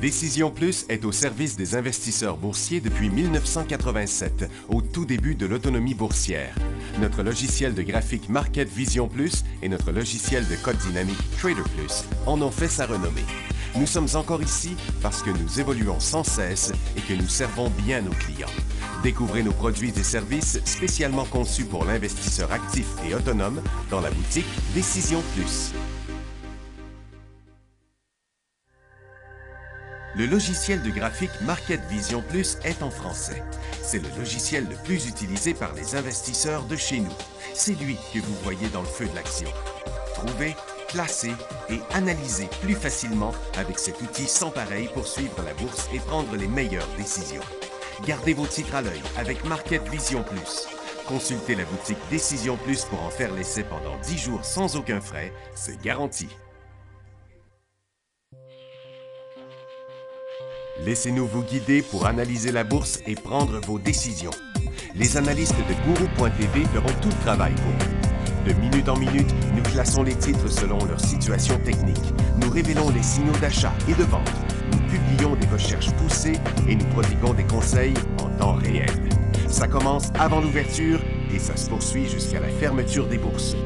Décision Plus est au service des investisseurs boursiers depuis 1987, au tout début de l'autonomie boursière. Notre logiciel de graphique Market Vision Plus et notre logiciel de code dynamique Trader Plus en ont fait sa renommée. Nous sommes encore ici parce que nous évoluons sans cesse et que nous servons bien nos clients. Découvrez nos produits et services spécialement conçus pour l'investisseur actif et autonome dans la boutique Décision Plus. Le logiciel de graphique Market Vision Plus est en français. C'est le logiciel le plus utilisé par les investisseurs de chez nous. C'est lui que vous voyez dans le feu de l'action. Trouvez, classer et analyser plus facilement avec cet outil sans pareil pour suivre la bourse et prendre les meilleures décisions. Gardez vos titres à l'œil avec Market Vision Plus. Consultez la boutique Décision Plus pour en faire l'essai pendant 10 jours sans aucun frais, c'est garanti. Laissez-nous vous guider pour analyser la bourse et prendre vos décisions. Les analystes de Guru.tv feront tout le travail pour vous. De minute en minute, nous classons les titres selon leur situation technique. Nous révélons les signaux d'achat et de vente. Nous publions des recherches poussées et nous prodiguons des conseils en temps réel. Ça commence avant l'ouverture et ça se poursuit jusqu'à la fermeture des bourses.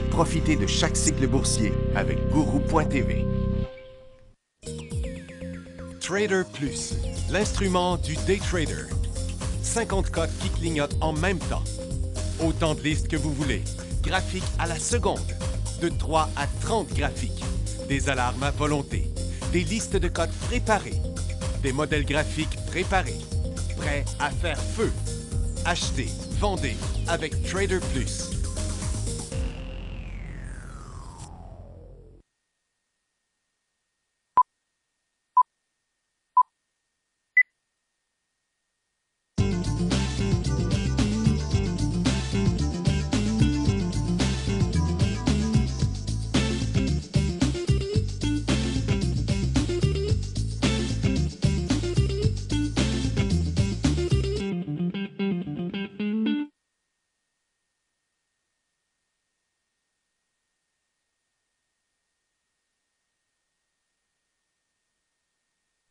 Profitez de chaque cycle boursier avec Guru.tv. Trader Plus, l'instrument du day trader. 50 cotes qui clignotent en même temps. Autant de listes que vous voulez. Graphiques à la seconde. De 3 à 30 graphiques. Des alarmes à volonté. Des listes de cotes préparées. Des modèles graphiques préparés. Prêts à faire feu. Achetez, vendez avec Trader Plus.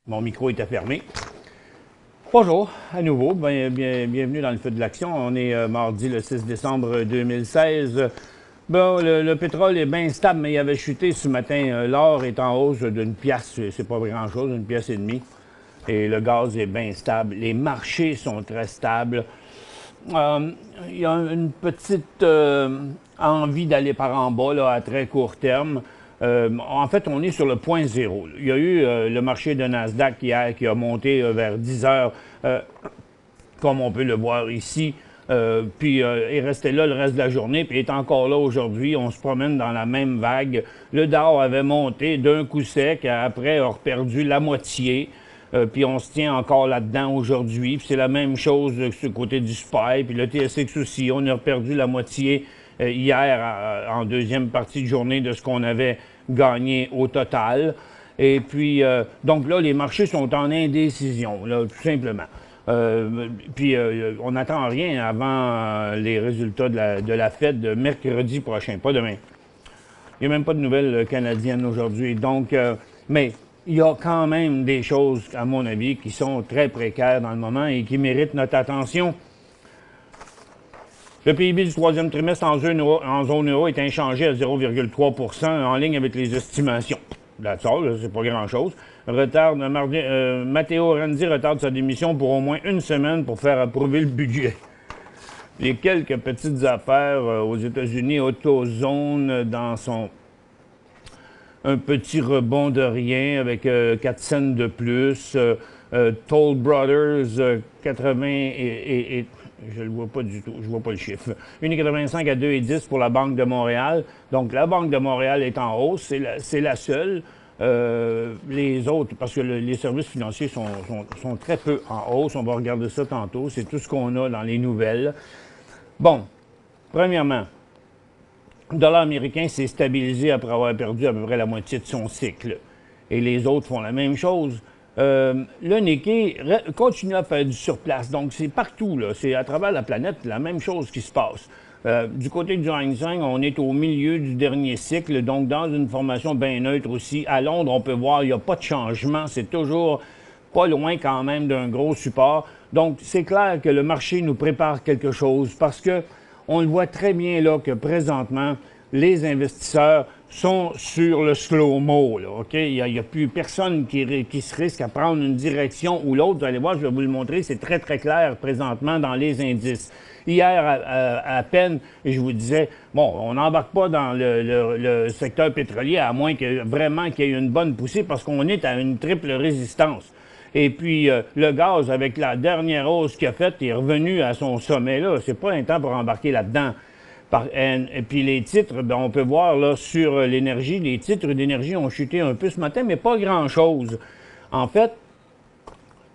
Mon micro était fermé. Bonjour, à nouveau. Bienvenue dans le feu de l'action. On est mardi le 6 décembre 2016. Bon, le pétrole est bien stable, mais il avait chuté ce matin. L'or est en hausse d'une pièce, c'est pas grand-chose, une pièce et demie. Et le gaz est bien stable. Les marchés sont très stables. Il y a une petite envie d'aller par en bas là, à très court terme. En fait, on est sur le point zéro. Il y a eu le marché de Nasdaq hier qui a monté vers 10 heures, comme on peut le voir ici. Puis est resté là le reste de la journée, puis est encore là aujourd'hui. On se promène dans la même vague. Le Dow avait monté d'un coup sec, après a perdu la moitié. Puis on se tient encore là-dedans aujourd'hui. Puis c'est la même chose du côté du SPY. Puis le TSX aussi, on a perdu la moitié hier en deuxième partie de journée de ce qu'on avait gagné au total. Et puis, donc là, les marchés sont en indécision, là, tout simplement. Puis, on n'attend rien avant les résultats de la Fed de mercredi prochain, pas demain. Il n'y a même pas de nouvelles canadiennes aujourd'hui. Donc, mais il y a quand même des choses, à mon avis, qui sont très précaires dans le moment et qui méritent notre attention. Le PIB du troisième trimestre en zone euro est inchangé à 0,3 % en ligne avec les estimations. That's all, c'est pas grand-chose. Matteo Renzi retarde sa démission pour au moins une semaine pour faire approuver le budget. Les quelques petites affaires aux États-Unis, AutoZone dans son un petit rebond de rien avec 4 cents de plus. Toll Brothers, 80 et je le vois pas du tout, je vois pas le chiffre. 1,85 à 2,10 pour la Banque de Montréal. Donc, la Banque de Montréal est en hausse, c'est la seule. Les autres, parce que les services financiers sont très peu en hausse, on va regarder ça tantôt, c'est tout ce qu'on a dans les nouvelles. Bon, premièrement, le dollar américain s'est stabilisé après avoir perdu à peu près la moitié de son cycle. Et les autres font la même chose. Le Nikkei continue à faire du surplace. Donc, c'est partout, là. C'est à travers la planète la même chose qui se passe. Du côté du Hang Seng, on est au milieu du dernier cycle, donc dans une formation bien neutre aussi. À Londres, on peut voir, il n'y a pas de changement. C'est toujours pas loin quand même d'un gros support. Donc, c'est clair que le marché nous prépare quelque chose parce que on le voit très bien là que présentement, les investisseurs sont sur le slow-mo, OK? Il n'y a plus personne qui se risque à prendre une direction ou l'autre. Vous allez voir, je vais vous le montrer, c'est très, très clair présentement dans les indices. Hier, à peine, je vous disais, bon, on n'embarque pas dans le secteur pétrolier à moins que vraiment qu'il y ait une bonne poussée parce qu'on est à une triple résistance. Et puis, le gaz, avec la dernière hausse qu'il a faite, est revenu à son sommet là. C'est pas un temps pour embarquer là-dedans. Et puis les titres, ben, on peut voir là sur l'énergie, les titres d'énergie ont chuté un peu ce matin, mais pas grand-chose. En fait,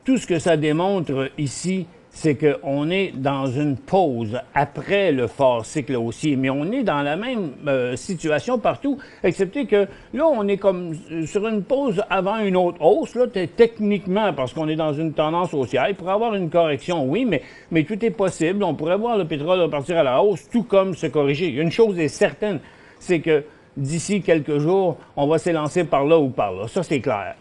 tout ce que ça démontre ici, c'est qu'on est dans une pause après le fort cycle haussier, mais on est dans la même situation partout, excepté que là, on est comme sur une pause avant une autre hausse, là, techniquement, parce qu'on est dans une tendance haussière. Il pourrait y avoir une correction, oui, mais tout est possible. On pourrait voir le pétrole repartir à la hausse, tout comme se corriger. Une chose est certaine, c'est que d'ici quelques jours, on va s'élancer par là ou par là. Ça, c'est clair.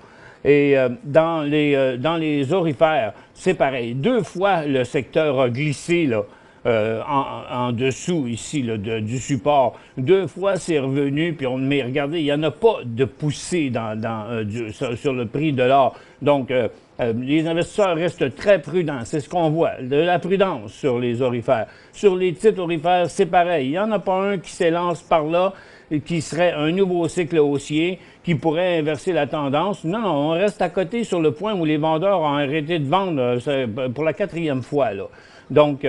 Et dans les orifères, c'est pareil. 2 fois, le secteur a glissé là, en dessous ici là, du support. 2 fois, c'est revenu. Mais regardez, il n'y en a pas de poussée sur le prix de l'or. Donc, les investisseurs restent très prudents. C'est ce qu'on voit, de la prudence sur les orifères. Sur les titres orifères, c'est pareil. Il n'y en a pas un qui s'élance par là et qui serait un nouveau cycle haussier qui pourrait inverser la tendance. Non, non, on reste à côté sur le point où les vendeurs ont arrêté de vendre pour la 4e fois, là. Donc,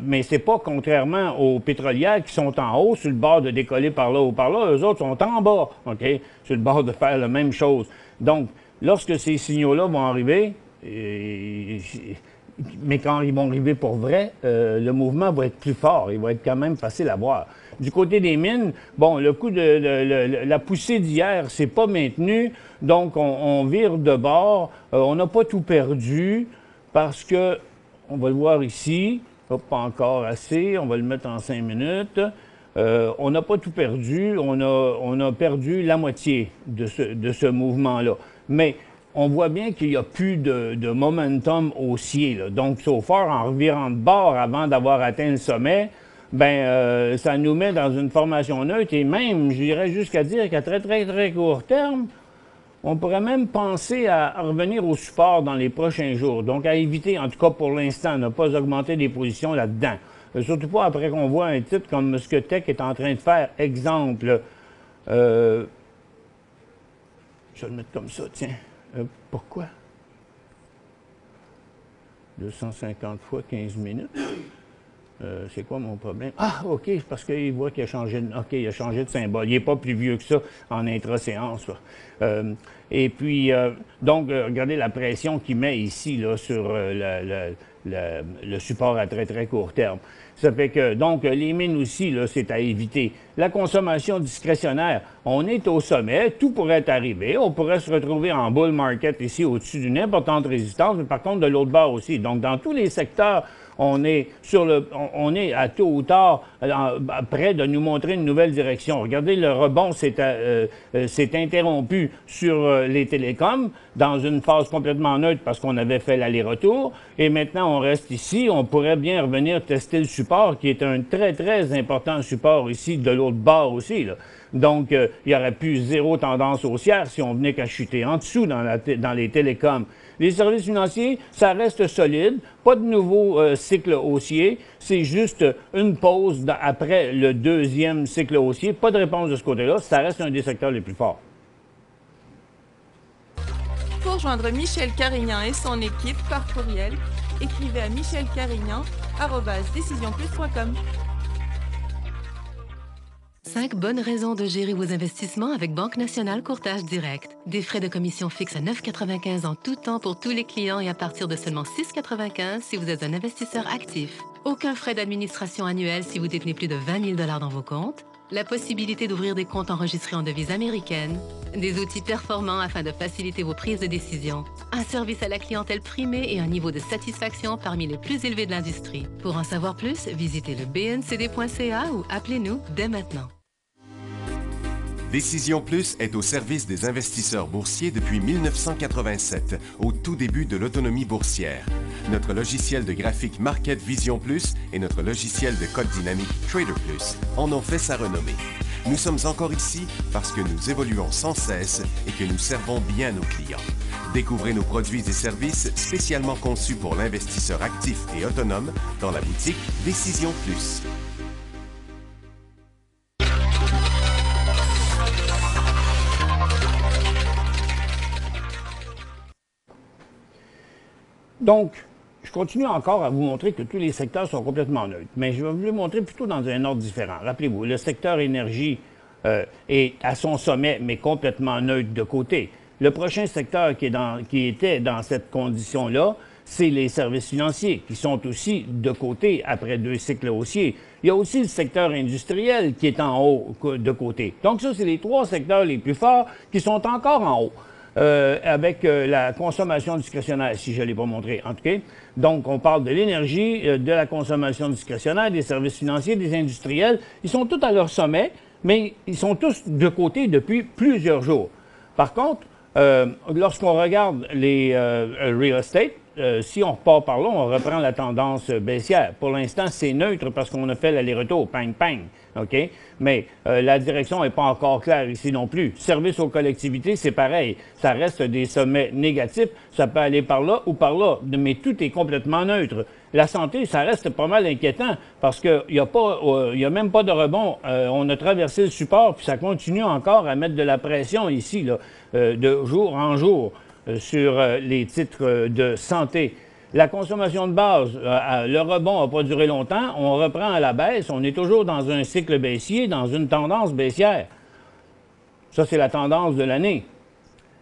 mais c'est pas contrairement aux pétrolières qui sont en haut, sur le bord de décoller par là ou par là, eux autres sont en bas, OK? Sur le bord de faire la même chose. Donc, lorsque ces signaux-là vont arriver, mais quand ils vont arriver pour vrai, le mouvement va être plus fort. Il va être quand même facile à voir. Du côté des mines, bon, le coup la poussée d'hier, c'est pas maintenu. Donc, on vire de bord. On n'a pas tout perdu parce que, on va le voir ici, pas encore assez. On va le mettre en 5 minutes. On n'a pas tout perdu. On a perdu la moitié de ce mouvement-là. Mais on voit bien qu'il n'y a plus de momentum haussier, là. Donc, so far, en revirant de bord avant d'avoir atteint le sommet, ben, ça nous met dans une formation neutre et même, je dirais jusqu'à dire qu'à très, très, très court terme, on pourrait même penser à revenir au support dans les prochains jours. Donc, à éviter, en tout cas pour l'instant, ne pas augmenter des positions là-dedans. Surtout pas après qu'on voit un titre comme ce que Tech est en train de faire. Exemple, je vais le mettre comme ça, tiens. Pourquoi? 250 fois 15 minutes. C'est quoi mon problème? Ah, OK, c'est parce qu'il voit qu'il a changé de symbole. Il n'est pas plus vieux que ça en intra-séance. Et puis, donc, regardez la pression qu'il met ici là, sur le support à très, très court terme. Ça fait que, donc, les mines aussi, là, c'est à éviter. La consommation discrétionnaire, on est au sommet, tout pourrait arriver. On pourrait se retrouver en bull market ici au-dessus d'une importante résistance, mais par contre, de l'autre bord aussi. Donc, dans tous les secteurs, on est à tôt ou tard près de nous montrer une nouvelle direction. Regardez, le rebond s'est interrompu sur les télécoms dans une phase complètement neutre parce qu'on avait fait l'aller-retour. Et maintenant, on reste ici. On pourrait bien revenir tester le support qui est un très, très important support ici de l'autre bord aussi, là. Donc, il y aurait plus 0 tendance haussière si on venait qu'à chuter en dessous dans les télécoms. Les services financiers, ça reste solide. Pas de nouveau cycle haussier. C'est juste une pause après le 2e cycle haussier. Pas de réponse de ce côté-là. Ça reste un des secteurs les plus forts. Pour rejoindre Michel Carignan et son équipe par courriel, écrivez à michelcarignan@decisionplus.com. 5 bonnes raisons de gérer vos investissements avec Banque Nationale Courtage Direct. Des frais de commission fixes à 9,95 en tout temps pour tous les clients et à partir de seulement 6,95 si vous êtes un investisseur actif. Aucun frais d'administration annuel si vous détenez plus de 20 000 $ dans vos comptes. la possibilité d'ouvrir des comptes enregistrés en devise américaine, des outils performants afin de faciliter vos prises de décision, un service à la clientèle primé et un niveau de satisfaction parmi les plus élevés de l'industrie. Pour en savoir plus, visitez le bncd.ca ou appelez-nous dès maintenant. Décision Plus est au service des investisseurs boursiers depuis 1987, au tout début de l'autonomie boursière. Notre logiciel de graphique Market Vision Plus et notre logiciel de code dynamique Trader Plus en ont fait sa renommée. Nous sommes encore ici parce que nous évoluons sans cesse et que nous servons bien nos clients. Découvrez nos produits et services spécialement conçus pour l'investisseur actif et autonome dans la boutique Décision Plus. Donc, je continue encore à vous montrer que tous les secteurs sont complètement neutres, mais je vais vous les montrer plutôt dans un ordre différent. Rappelez-vous, le secteur énergie est à son sommet, mais complètement neutre de côté. Le prochain secteur qui était dans cette condition-là, c'est les services financiers, qui sont aussi de côté après 2 cycles haussiers. Il y a aussi le secteur industriel qui est en haut de côté. Donc ça, c'est les 3 secteurs les plus forts qui sont encore en haut. Avec la consommation discrétionnaire, si je ne l'ai pas montré en tout cas. Donc, on parle de l'énergie, de la consommation discrétionnaire, des services financiers, des industriels. Ils sont tous à leur sommet, mais ils sont tous de côté depuis plusieurs jours. Par contre, lorsqu'on regarde les real estate, si on repart par là, on reprend la tendance baissière. Pour l'instant, c'est neutre parce qu'on a fait l'aller-retour, pang, pang. OK? Mais la direction n'est pas encore claire ici non plus. Service aux collectivités, c'est pareil. Ça reste des sommets négatifs. Ça peut aller par là ou par là, mais tout est complètement neutre. La santé, ça reste pas mal inquiétant parce qu'il n'y a même pas de rebond. On a traversé le support, puis ça continue encore à mettre de la pression ici, là, de jour en jour. Sur les titres de santé. La consommation de base, le rebond n'a pas duré longtemps. On reprend à la baisse. On est toujours dans un cycle baissier, dans une tendance baissière. Ça, c'est la tendance de l'année.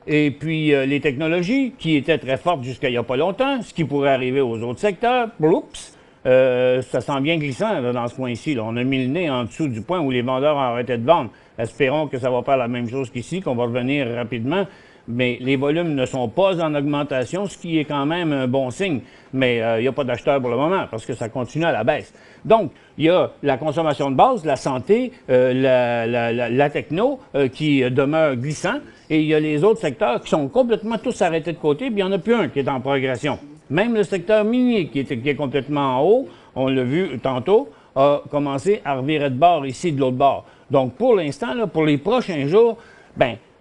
Et puis, les technologies, qui étaient très fortes jusqu'à il n'y a pas longtemps, ce qui pourrait arriver aux autres secteurs, oups, ça sent bien glissant là, dans ce point-ci. On a mis le nez en dessous du point où les vendeurs ont arrêté de vendre. Espérons que ça va faire la même chose qu'ici, qu'on va revenir rapidement. Mais les volumes ne sont pas en augmentation, ce qui est quand même un bon signe. Mais il n'y a pas d'acheteurs pour le moment parce que ça continue à la baisse. Donc, il y a la consommation de base, la santé, la techno qui demeure glissant. Et il y a les autres secteurs qui sont complètement tous arrêtés de côté, puis il n'y en a plus un qui est en progression. Même le secteur minier qui est complètement en haut, on l'a vu tantôt, a commencé à revirer de bord ici de l'autre bord. Donc, pour l'instant, pour les prochains jours,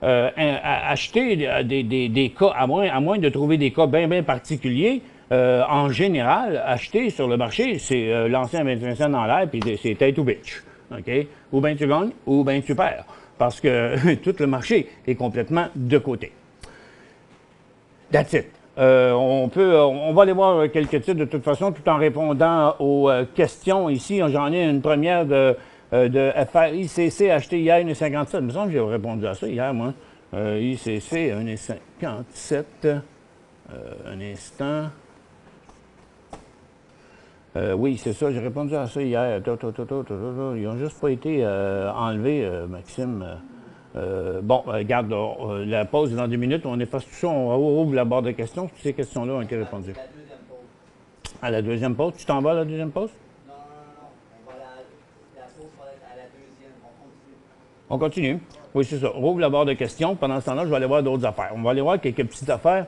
acheter des cas, à moins de trouver des cas bien particuliers, en général, acheter sur le marché, c'est lancer un 25 cents dans l'air, puis c'est tête ou bitch. OK? Ou bien tu gagnes, ou bien tu perds. Parce que tout le marché est complètement de côté. That's it. On va aller voir quelques titres de toute façon, tout en répondant aux questions ici. J'en ai une première de FRICC acheté hier 1,57. Il me semble que j'ai répondu à ça hier, moi. ICC 1,57. Un instant. Oui, c'est ça, j'ai répondu à ça hier. Ils n'ont juste pas été enlevés, Maxime. Regarde, la pause est dans 2 minutes. On efface tout ça, on ouvre la barre de questions. Toutes ces questions-là ont été répondues. La deuxième pause. À la deuxième pause? Tu t'en vas à la deuxième pause? Non. On va la pause va être à la deuxième. On continue. Oui, c'est ça. On ouvre la barre de questions. Pendant ce temps-là, je vais aller voir d'autres affaires. On va aller voir quelques petites affaires.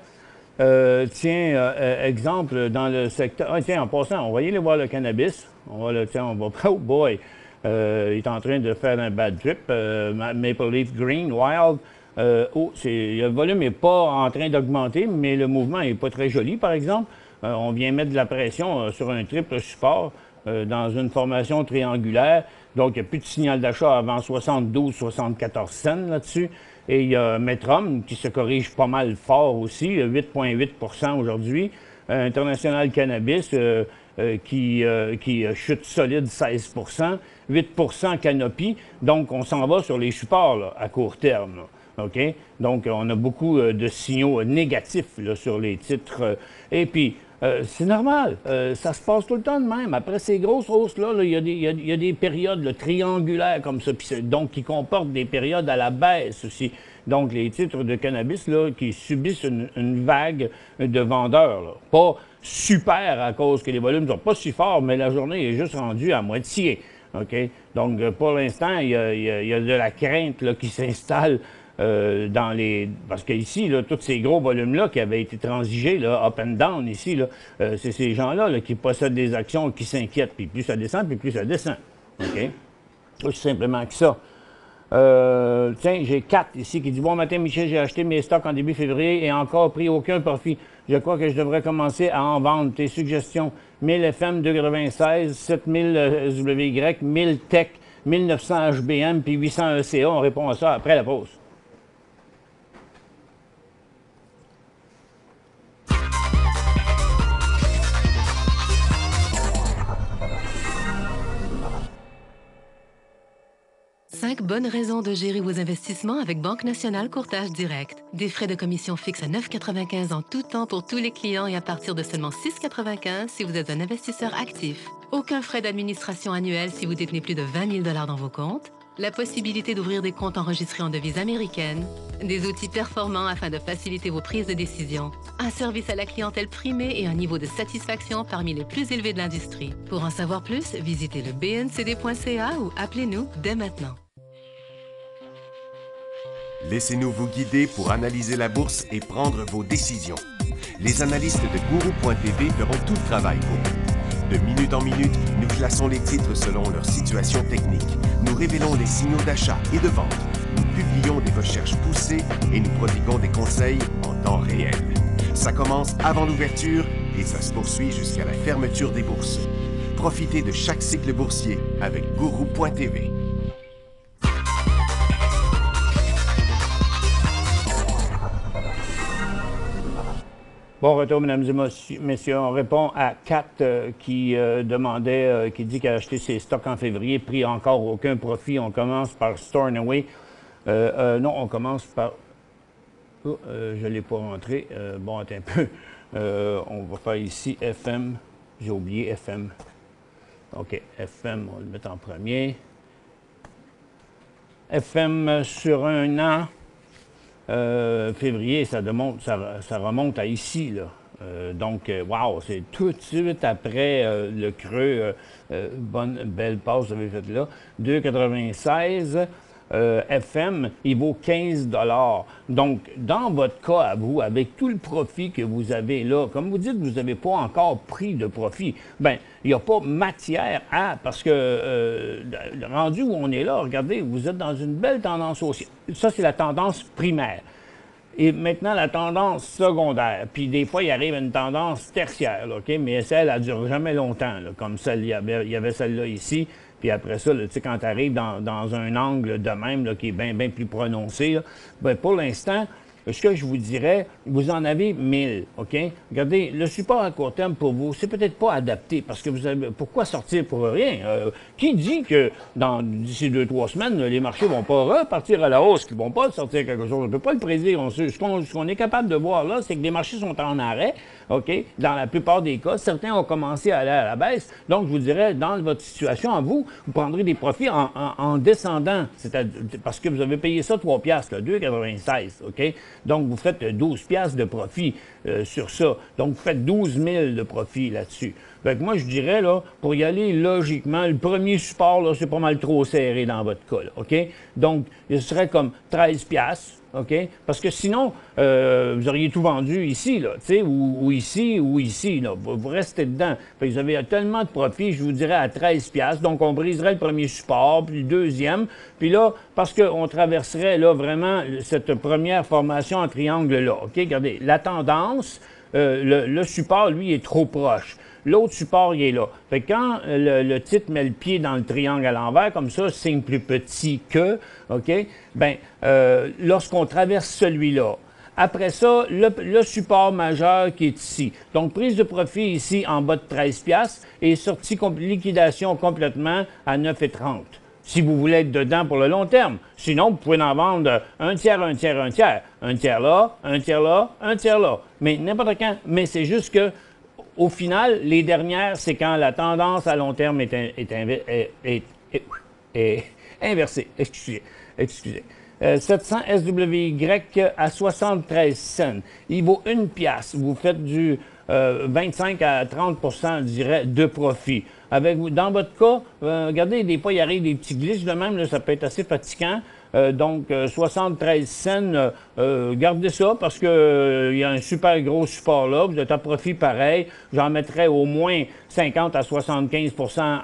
Exemple, dans le secteur... en passant, on va y aller voir le cannabis. Oh boy! Il est en train de faire un bad trip. Maple Leaf Green, Wild. Le volume n'est pas en train d'augmenter, mais le mouvement n'est pas très joli, par exemple. On vient mettre de la pression sur un triple support dans une formation triangulaire. Donc, il n'y a plus de signal d'achat avant 72-74 cents là-dessus. Et il y a Metrum qui se corrige pas mal fort aussi, 8,8 aujourd'hui. International Cannabis qui chute solide 16 8 Canopy. Donc, on s'en va sur les supports là, à court terme. Là. OK? Donc, on a beaucoup de signaux négatifs là, sur les titres. Et puis, C'est normal. Ça se passe tout le temps de même. Après ces grosses hausses-là, il y a des périodes là, triangulaires comme ça, donc qui comportent des périodes à la baisse aussi. Donc, les titres de cannabis là, qui subissent une vague de vendeurs. Là. Pas super à cause que les volumes ne sont pas si forts, mais la journée est juste rendue à moitié. OK? Donc, pour l'instant, il y a de la crainte là, qui s'installe dans les... Parce qu'ici, tous ces gros volumes-là qui avaient été transigés, là, up and down, ici, là, c'est ces gens-là là, qui possèdent des actions qui s'inquiètent. Puis plus ça descend, puis plus ça descend. OK? Aussi simplement que ça. Tiens, j'ai 4 ici qui dit « Bon matin, Michel, j'ai acheté mes stocks en début février et encore pris aucun profit. Je crois que je devrais commencer à en vendre. Tes suggestions, 1000 FM 296, 7000 WY, 1000 Tech, 1900 HBM, puis 800 ECA. On répond à ça après la pause. Cinq bonnes raisons de gérer vos investissements avec Banque Nationale Courtage Direct. Des frais de commission fixes à 9,95 en tout temps pour tous les clients et à partir de seulement 6,95 si vous êtes un investisseur actif. Aucun frais d'administration annuel si vous détenez plus de 20 000 $ dans vos comptes. La possibilité d'ouvrir des comptes enregistrés en devise américaine. Des outils performants afin de faciliter vos prises de décision. Un service à la clientèle primé et un niveau de satisfaction parmi les plus élevés de l'industrie. Pour en savoir plus, visitez le bncd.ca ou appelez-nous dès maintenant. Laissez-nous vous guider pour analyser la bourse et prendre vos décisions. Les analystes de Guru.tv feront tout le travail pour vous. De minute en minute, nous classons les titres selon leur situation technique. Nous révélons les signaux d'achat et de vente. Nous publions des recherches poussées et nous prodiguons des conseils en temps réel. Ça commence avant l'ouverture et ça se poursuit jusqu'à la fermeture des bourses. Profitez de chaque cycle boursier avec Guru.tv. Bon retour, mesdames et messieurs. On répond à Kat qui demandait, qui dit qu'elle a acheté ses stocks en février, pris encore aucun profit. On commence par Store and Away. Non, on commence par... Oh, je ne l'ai pas rentré. Bon, attends un peu. On va faire ici FM. J'ai oublié FM. OK, FM, on va le mettre en premier. FM sur un an. Février, ça remonte à ici, là. Donc, wow, c'est tout de suite après le creux. Belle passe que vous avez faite là. 2,96. FM, il vaut 15 $. Donc, dans votre cas à vous, avec tout le profit que vous avez là, comme vous dites, vous n'avez pas encore pris de profit, bien, il n'y a pas matière à, parce que rendu où on est là, regardez, vous êtes dans une belle tendance haussière. Ça, c'est la tendance primaire. Et maintenant, la tendance secondaire. Puis des fois, il arrive une tendance tertiaire, là, OK? Mais celle, elle ne dure jamais longtemps, là, comme celle, il y avait celle-là ici. Puis après ça, tu sais, quand tu arrives dans un angle de même là, qui est bien plus prononcé, là, bien, pour l'instant, ce que je vous dirais, vous en avez 1000, OK? Regardez, le support à court terme pour vous, c'est peut-être pas adapté parce que vous avez... Pourquoi sortir pour rien? Qui dit que d'ici 2-3 semaines, les marchés vont pas repartir à la hausse, qu'ils vont pas sortir quelque chose? On ne peut pas le prédire. Ce qu'on est capable de voir là, c'est que les marchés sont en arrêt, OK? Dans la plupart des cas, certains ont commencé à aller à la baisse. Donc, je vous dirais, dans votre situation, à vous, vous prendrez des profits en descendant. Parce que vous avez payé ça 3 $, 2,96, OK? Donc, vous faites 12 $ de profit sur ça. Donc, vous faites 12 000 de profit là-dessus. Fait que moi, je dirais, là, pour y aller logiquement, le premier support, là, c'est pas mal trop serré dans votre cas, là, OK? Donc, il serait comme 13 $. OK? Parce que sinon, vous auriez tout vendu ici, là, tu sais, ou ici, là. Vous restez dedans. Fait que vous avez tellement de profit, je vous dirais à 13 $. Donc, on briserait le premier support, puis le deuxième. Puis là, parce qu'on traverserait, là, vraiment cette première formation en triangle-là. OK? Regardez, la tendance, le support, lui, est trop proche. L'autre support, il est là. Fait que quand le titre met le pied dans le triangle à l'envers, comme ça, signe plus petit que, OK? Bien, lorsqu'on traverse celui-là, après ça, le support majeur qui est ici. Donc, prise de profit ici en bas de 13 $ et sortie liquidation complètement à 9,30 $. Si vous voulez être dedans pour le long terme. Sinon, vous pouvez en vendre un tiers, un tiers, un tiers. Un tiers là, un tiers là, un tiers là. Mais n'importe quand. Mais c'est juste que au final, les dernières, c'est quand la tendance à long terme est inversée. Excusez. 700 SWY à 73 cents. Il vaut 1 piastre. Vous faites du 25 à 30 je dirais, de profit. Dans votre cas, regardez, des fois, il arrive des petits glitches de même, là, ça peut être assez fatigant. Donc, 73 cents, gardez ça parce que il y a un super gros support là. Vous êtes à profit pareil. J'en mettrais au moins 50 à 75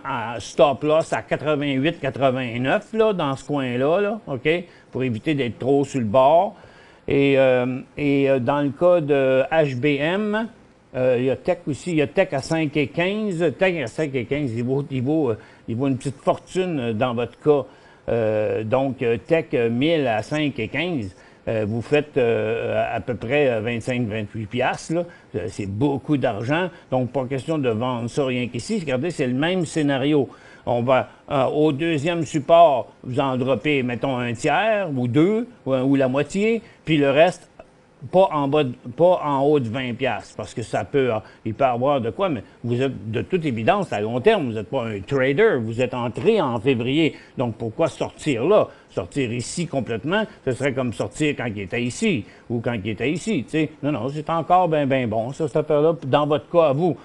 à stop loss à 88-89 là, dans ce coin-là, là, OK? Pour éviter d'être trop sur le bord. Et dans le cas de HBM, il y a Tech aussi. Il y a Tech à 5,15. Tech à 5,15, il vaut une petite fortune dans votre cas. Donc, Tech 1000 à 5,15, vous faites à peu près 25-28 piastres, là. C'est beaucoup d'argent. Donc, pas question de vendre ça rien qu'ici. Regardez, c'est le même scénario. On va, au deuxième support, vous en droppez, mettons, un tiers ou deux, ou la moitié, puis le reste, pas en haut de 20 piastres, parce que il peut avoir de quoi, mais vous êtes de toute évidence à long terme, vous n'êtes pas un trader, vous êtes entré en février. Donc, pourquoi sortir là? Sortir ici complètement, ce serait comme sortir quand il était ici, ou quand il était ici, tu sais. Non, c'est encore ben bon, ça, cette affaire-là, dans votre cas à vous.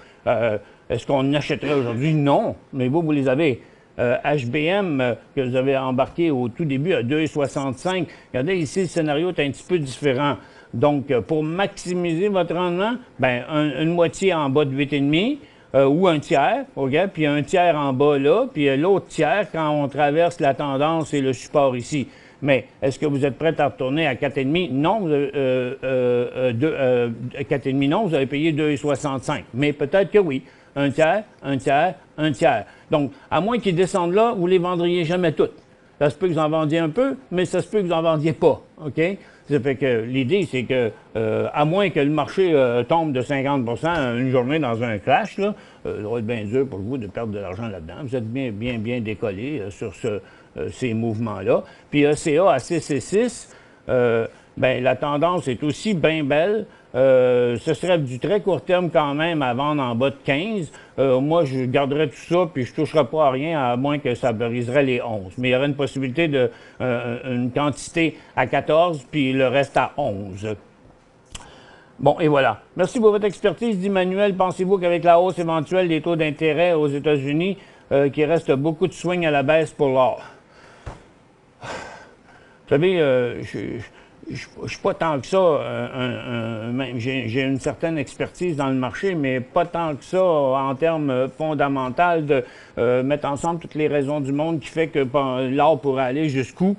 Est-ce qu'on achèterait aujourd'hui? Non, mais vous les avez. HBM, que vous avez embarqué au tout début à 2,65. Regardez, ici, le scénario est un petit peu différent. Donc, pour maximiser votre rendement, ben, une moitié en bas de 8,5 ou un tiers, OK? Puis un tiers en bas là, puis l'autre tiers quand on traverse la tendance et le support ici. Mais est-ce que vous êtes prêt à retourner à 4,5? Non, 4,5 non, vous avez payé 2,65. Mais peut-être que oui. Un tiers. Donc, à moins qu'ils descendent là, vous ne les vendriez jamais toutes. Ça se peut que vous en vendiez un peu, mais ça se peut que vous n'en vendiez pas, OK? Ça fait que l'idée, c'est que, à moins que le marché tombe de 50 une journée dans un crash, là, ça va être bien dur pour vous de perdre de l'argent là-dedans. Vous êtes bien décollé sur ces mouvements-là. Puis ECA à 6,6, ben, la tendance est aussi bien belle. Ce serait du très court terme quand même à vendre en bas de 15. Moi, je garderais tout ça, puis je ne toucherais pas à rien, à moins que ça briserait les 11. Mais il y aurait une possibilité de une quantité à 14, puis le reste à 11. Bon, et voilà. Merci pour votre expertise, dit Manuel. Pensez-vous qu'avec la hausse éventuelle des taux d'intérêt aux États-Unis, qu'il reste beaucoup de swing à la baisse pour l'or? Vous savez, je ne suis pas tant que ça, j'ai une certaine expertise dans le marché, mais pas tant que ça en termes fondamentaux de mettre ensemble toutes les raisons du monde qui fait que l'or pourrait aller jusqu'où.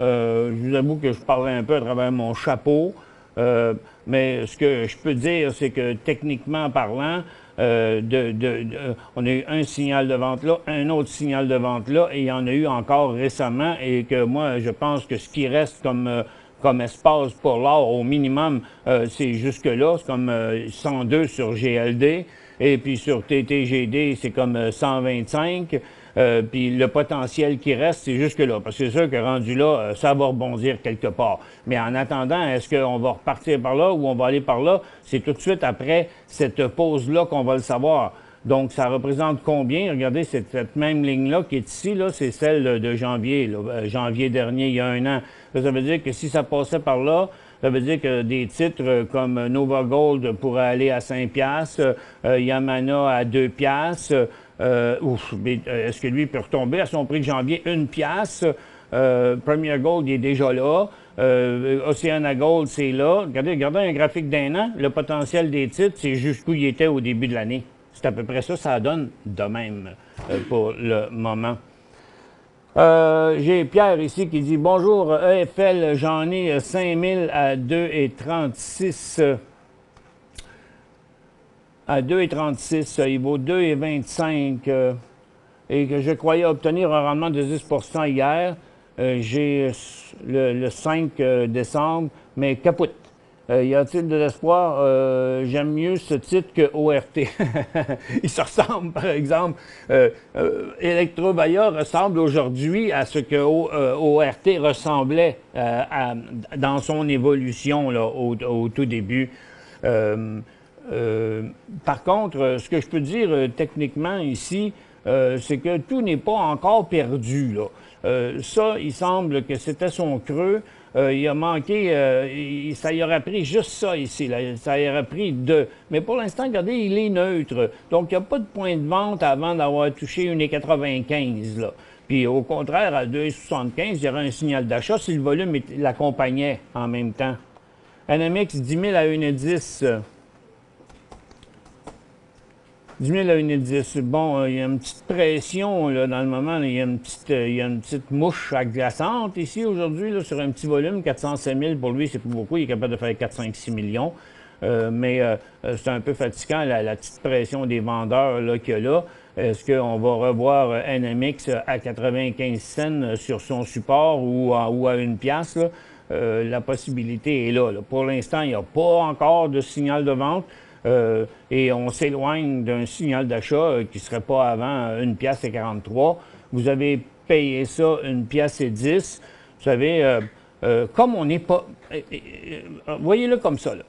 Je vous avoue que je parlerai un peu à travers mon chapeau, mais ce que je peux dire, c'est que techniquement parlant, on a eu un signal de vente là, un autre signal de vente là, et il y en a eu encore récemment, et que moi, je pense que ce qui reste comme espace pour l'or, au minimum, c'est jusque-là. C'est comme 102 sur GLD. Et puis sur TTGD, c'est comme 125. Puis le potentiel qui reste, c'est jusque-là. Parce que c'est sûr que rendu là, ça va rebondir quelque part. Mais en attendant, est-ce qu'on va repartir par là ou on va aller par là? C'est tout de suite après cette pause-là qu'on va le savoir. Donc, ça représente combien? Regardez, cette même ligne-là qui est ici, là, c'est celle de janvier, là, janvier dernier, il y a un an. Ça veut dire que si ça passait par là, ça veut dire que des titres comme Nova Gold pourraient aller à 5 piastres, Yamana à 2 piastres. Est-ce que lui peut retomber à son prix de janvier 1 piastre? Premier Gold, il est déjà là. Oceana Gold, c'est là. Regardez un graphique d'un an. Le potentiel des titres, c'est jusqu'où il était au début de l'année. C'est à peu près ça, ça donne de même pour le moment. J'ai Pierre ici qui dit « Bonjour, EFL, j'en ai 5000 à 2,36. À 2,36, il vaut 2,25 et que je croyais obtenir un rendement de 10 hier. J'ai le 5 décembre, mais capote. Y a-t-il de l'espoir? J'aime mieux ce titre que ORT. Il se ressemble, par exemple. Electrovaya ressemble aujourd'hui à ce que ORT ressemblait dans son évolution là, au tout début. Par contre, ce que je peux dire techniquement ici, c'est que tout n'est pas encore perdu, là. Ça, il semble que c'était son creux. Il a manqué, ça y aurait pris juste ça ici, là. Ça y aurait pris 2. Mais pour l'instant, regardez, il est neutre. Donc, il n'y a pas de point de vente avant d'avoir touché 1,95, là. Puis, au contraire, à 2,75, il y aurait un signal d'achat si le volume l'accompagnait en même temps. NMX, 10 000 à 1,10. 10 000 à 1,10. Bon, il y a une petite pression là, dans le moment. Là, il y a une petite mouche glaçante ici aujourd'hui là, sur un petit volume. 407 000 pour lui, c'est pas beaucoup. Il est capable de faire 4, 5, 6 millions. Mais c'est un peu fatigant, la petite pression des vendeurs qu'il y a là. Est-ce qu'on va revoir NMX à 95 cents sur son support ou à 1 piastre? Là? La possibilité est là. Pour l'instant, il n'y a pas encore de signal de vente. Et on s'éloigne d'un signal d'achat qui ne serait pas avant 1 piastre et 43. Vous avez payé ça 1 piastre et 10. Vous savez, comme on n'est pas... voyez-le comme ça, là.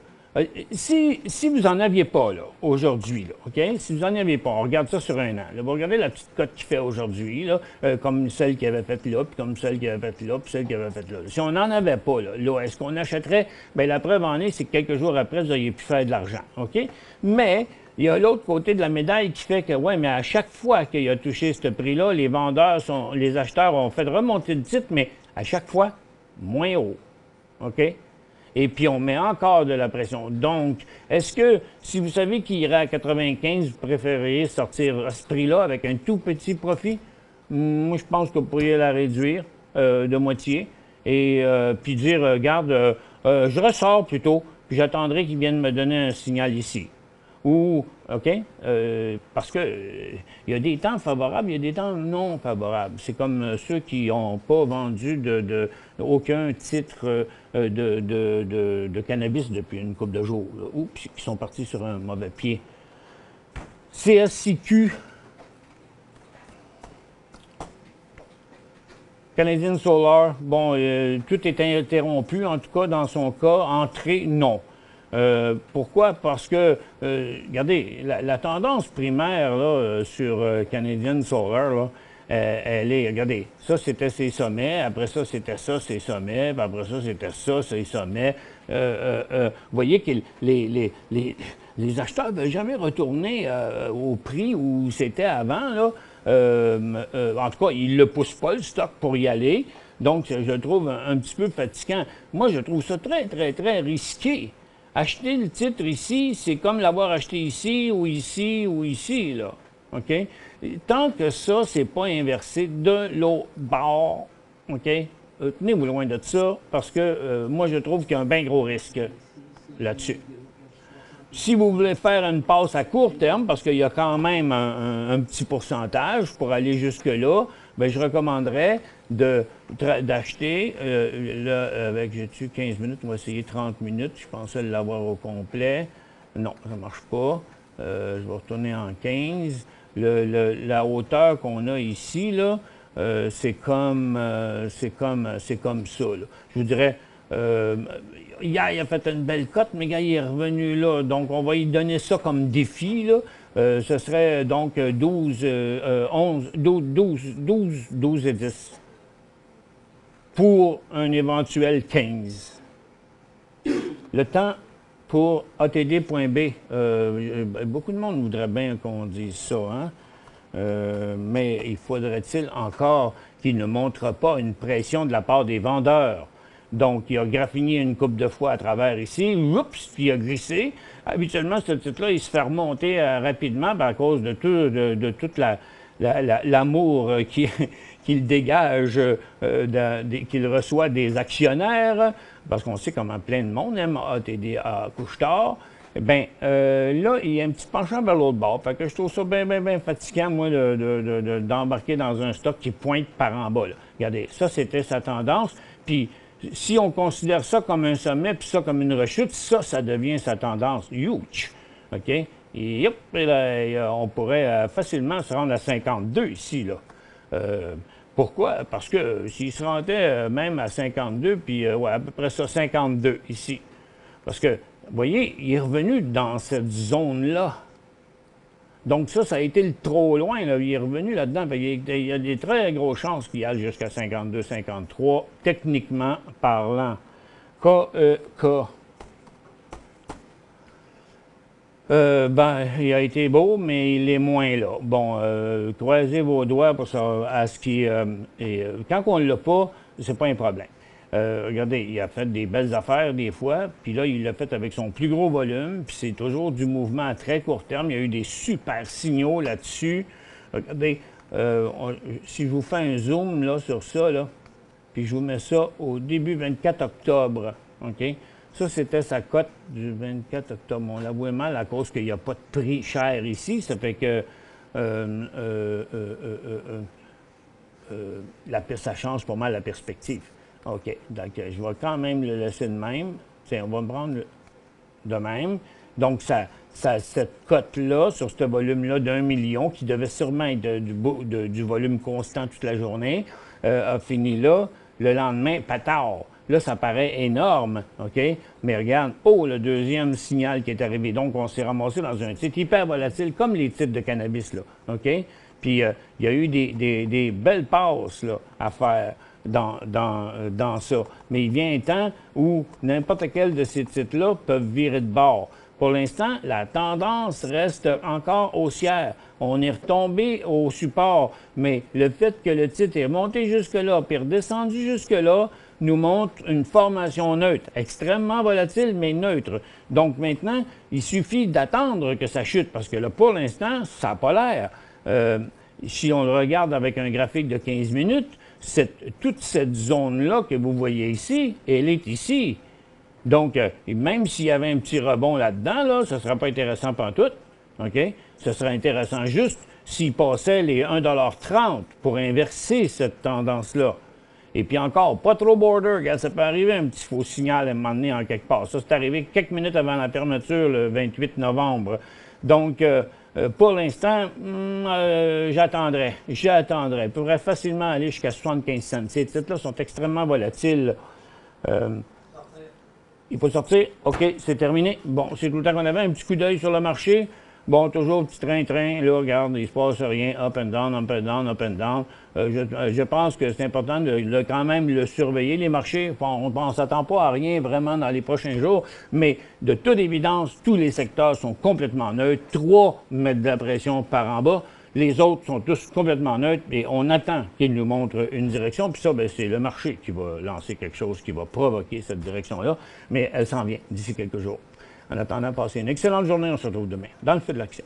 Si vous n'en aviez pas, là, aujourd'hui, là, OK? Si vous n'en aviez pas, on regarde ça sur un an. Là, vous regardez la petite cote qu'il fait aujourd'hui, là, comme celle qu'il avait faite là, puis comme celle qu'il avait faite là, puis celle qu'il avait faite là. Si on n'en avait pas, là, est-ce qu'on achèterait? Bien, la preuve en est, c'est que quelques jours après, vous auriez pu faire de l'argent, OK? Mais il y a l'autre côté de la médaille qui fait que, ouais, mais à chaque fois qu'il a touché ce prix-là, les acheteurs ont fait remonter le titre, mais à chaque fois, moins haut, OK? Et puis, on met encore de la pression. Donc, est-ce que, si vous savez qu'il irait à 95, vous préféreriez sortir à ce prix-là avec un tout petit profit? Moi, je pense que vous pourriez la réduire de moitié et puis dire, regarde, je ressors plutôt, puis j'attendrai qu'ils viennent me donner un signal ici. Ou, OK? Parce que il y a des temps favorables, il y a des temps non favorables. C'est comme ceux qui n'ont pas vendu aucun titre de cannabis depuis une couple de jours, là, ou qui sont partis sur un mauvais pied. CSCQ, Canadian Solar, bon, tout est interrompu, en tout cas dans son cas, entrée, non. Pourquoi? Parce que, regardez, la tendance primaire là, sur Canadian Solar, là, elle est, regardez, ça c'était ses sommets, après ça c'était ça, ses sommets, puis après ça c'était ça, ses sommets. Vous voyez que les acheteurs ne veulent jamais retourner au prix où c'était avant, là. En tout cas, ils ne le poussent pas, le stock, pour y aller. Donc, je le trouve un petit peu fatigant. Moi, je trouve ça très, très, très risqué. Acheter le titre ici, c'est comme l'avoir acheté ici, ou ici, là. OK? Et tant que ça, c'est pas inversé de l'autre bord, OK? Tenez-vous loin de ça, parce que moi, je trouve qu'il y a un bien gros risque là-dessus. Si vous voulez faire une passe à court terme, parce qu'il y a quand même un petit pourcentage pour aller jusque-là, bien, je recommanderais d'acheter, là, avec, j'ai-tu 15 minutes, on va essayer 30 minutes, je pensais l'avoir au complet. Non, ça ne marche pas. Je vais retourner en 15. La hauteur qu'on a ici, là, c'est comme ça, là. Je vous dirais, hier, il a fait une belle cote, mais gars, il est revenu là. Donc, on va lui donner ça comme défi, là. Ce serait donc 12 et 10 pour un éventuel 15. Le temps pour ATD.B. Beaucoup de monde voudrait bien qu'on dise ça, hein? Mais il faudrait-il encore qu'il ne montre pas une pression de la part des vendeurs. Donc, il a graffiné une couple de fois à travers ici, oups, puis il a glissé. Habituellement, ce titre-là, il se fait remonter rapidement à cause de toute l'amour qu'il dégage, qu'il reçoit des actionnaires, parce qu'on sait comment plein de monde aime ATD à Couche-Tard. Bien, là, il y a un petit penchant vers l'autre bord. Fait que je trouve ça bien fatigant, moi, d'embarquer dans un stock qui pointe par en bas, là. Regardez, ça, c'était sa tendance. Puis, si on considère ça comme un sommet, puis ça comme une rechute, ça devient sa tendance. Huge! OK? Et hop, là, on pourrait facilement se rendre à 52 ici, là. Pourquoi? Parce que s'il se rendait même à 52, puis ouais, à peu près ça, 52 ici. Parce que, vous voyez, il est revenu dans cette zone-là. Donc ça a été le trop loin. Là. Il est revenu là-dedans. Il y a des très grosses chances qu'il aille jusqu'à 52, 53, techniquement parlant. KEK. Il a été beau, mais il est moins là. Bon, croisez vos doigts pour ça, à ce qui quand on ne l'a pas, c'est pas un problème. Regardez, il a fait des belles affaires des fois, puis là, il l'a fait avec son plus gros volume, puis c'est toujours du mouvement à très court terme. Il y a eu des super signaux là-dessus. Regardez, si je vous fais un zoom là, sur ça, là, puis je vous mets ça au début 24 octobre, OK? Ça, c'était sa cote du 24 octobre. On la voit mal à cause qu'il n'y a pas de prix cher ici. Ça fait que ça change pas mal la perspective. OK. Donc, je vais quand même le laisser de même. Tiens, on va me prendre de même. Donc, cette cote-là, sur ce volume-là d'1 million, qui devait sûrement être du volume constant toute la journée, a fini là. Le lendemain, patard. Là, ça paraît énorme, OK? Mais regarde, le deuxième signal qui est arrivé. Donc, on s'est ramassé dans un titre hyper volatile, comme les titres de cannabis, là, OK? Puis, il y a eu des belles passes là, à faire dans ça. Mais il vient un temps où n'importe quel de ces titres-là peuvent virer de bord. Pour l'instant, la tendance reste encore haussière. On est retombé au support, mais le fait que le titre est monté jusque-là, puis redescendu jusque-là, nous montre une formation neutre, extrêmement volatile, mais neutre. Donc maintenant, il suffit d'attendre que ça chute, parce que là, pour l'instant, ça n'a pas l'air. Si on le regarde avec un graphique de 15 minutes, toute cette zone-là que vous voyez ici, elle est ici. Donc, même s'il y avait un petit rebond là-dedans, là, ce ne serait pas intéressant pantoute, OK? Ce serait intéressant juste s'il passait les 1,30 $ pour inverser cette tendance-là. Et puis encore, pas trop border, regarde, ça peut arriver un petit faux signal à un moment donné en quelque part. Ça, c'est arrivé quelques minutes avant la fermeture, le 28 novembre. Donc, pour l'instant, j'attendrai. Il pourrait facilement aller jusqu'à 75 cents. Ces titres-là sont extrêmement volatiles. Il faut sortir. OK, c'est terminé. Bon, c'est tout le temps qu'on avait un petit coup d'œil sur le marché. Bon, toujours petit train-train. Là, regarde, il se passe rien. Up and down, up and down, up and down. Je pense que c'est important de quand même le surveiller, les marchés. On ne s'attend pas à rien vraiment dans les prochains jours. Mais de toute évidence, tous les secteurs sont complètement neutres. 3 mettent de la pression par en bas. Les autres sont tous complètement neutres et on attend qu'ils nous montrent une direction. Puis ça, bien, c'est le marché qui va lancer quelque chose qui va provoquer cette direction-là. Mais elle s'en vient d'ici quelques jours. En attendant, passez une excellente journée. On se retrouve demain dans le feu de l'action.